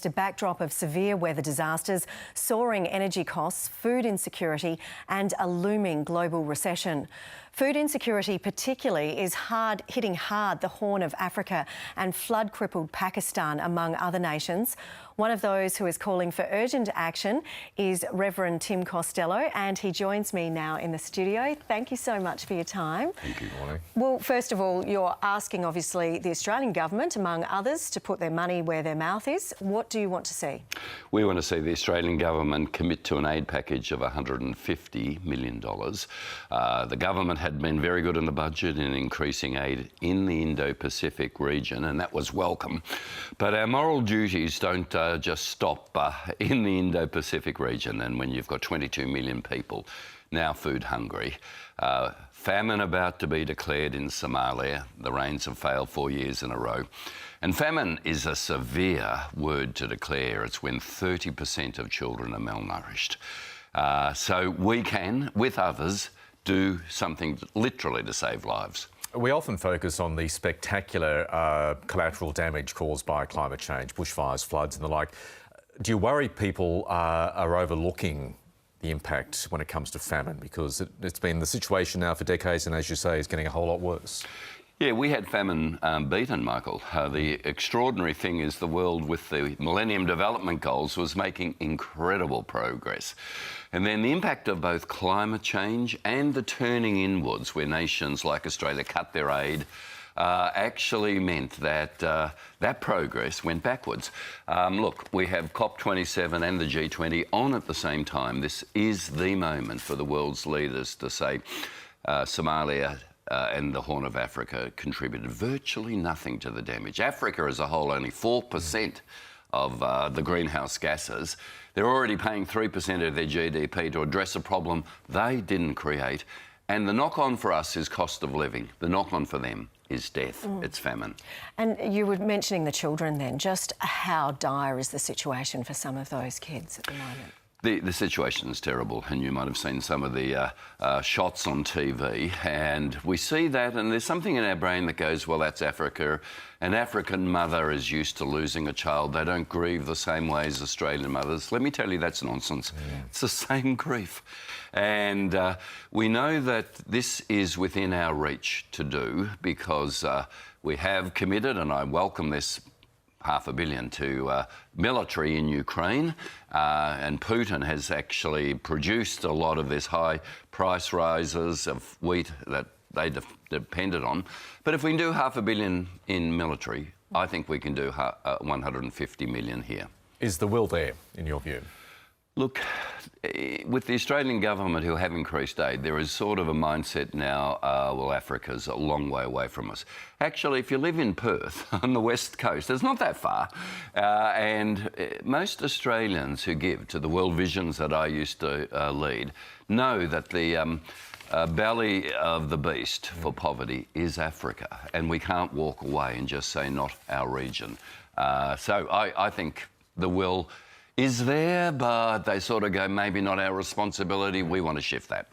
against a backdrop of severe weather disasters, soaring energy costs, food insecurity and a looming global recession. Food insecurity particularly is hitting hard the Horn of Africa and flood-crippled Pakistan, among other nations. One of those who is calling for urgent action is Reverend Tim Costello, and he joins me now in the studio. Thank you so much for your time. Thank you, Molly. Well, first of all, you're asking, obviously, the Australian government, among others, to put their money where their mouth is. What do you want to see? We want to see the Australian government commit to an aid package of $150 million. The government had been very good in the budget in increasing aid in the Indo-Pacific region, and that was welcome. But our moral duties don't just stop in the Indo-Pacific region, and when you've got 22 million people now food hungry, famine about to be declared in Somalia. The rains have failed 4 years in a row. And famine is a severe word to declare. It's when 30% of children are malnourished. So we can, with others, do something literally to save lives. We often focus on the spectacular collateral damage caused by climate change, bushfires, floods and the like. Do you worry people are overlooking the impact when it comes to famine? Because it's been the situation now for decades and, as you say, is getting a whole lot worse. Yeah, we had famine beaten, Michael. The extraordinary thing is the world with the Millennium Development Goals was making incredible progress. And then the impact of both climate change and the turning inwards, where nations like Australia cut their aid, actually meant that that progress went backwards. Look, we have COP27 and the G20 on at the same time. This is the moment for the world's leaders to say Somalia and the Horn of Africa contributed virtually nothing to the damage. Africa as a whole, only 4% of the greenhouse gases. They're already paying 3% of their GDP to address a problem they didn't create. And the knock-on for us is cost of living. The knock-on for them is death. It's famine. And you were mentioning the children then. Just how dire is the situation for some of those kids at the moment? The situation is terrible, and you might have seen some of the shots on TV, and we see that, and there's something in our brain that goes, well, that's Africa. An African mother is used to losing a child. They don't grieve the same way as Australian mothers. Let me tell you, that's nonsense. Yeah. It's the same grief. And we know that this is within our reach to do because we have committed, and I welcome this, $500 million to military in Ukraine, and Putin has actually produced a lot of this high price rises of wheat that they depended on. But if we can do $500 million in military, I think we can do $150 million here. Is the will there, in your view? Look, with the Australian government who have increased aid, there is sort of a mindset now, well, Africa's a long way away from us. Actually, if you live in Perth on the west coast, it's not that far. And most Australians who give to the world visions that I used to lead know that the belly of the beast for poverty is Africa. And we can't walk away and just say not our region. So I think the will is there, but they sort of go, maybe not our responsibility. We want to shift that.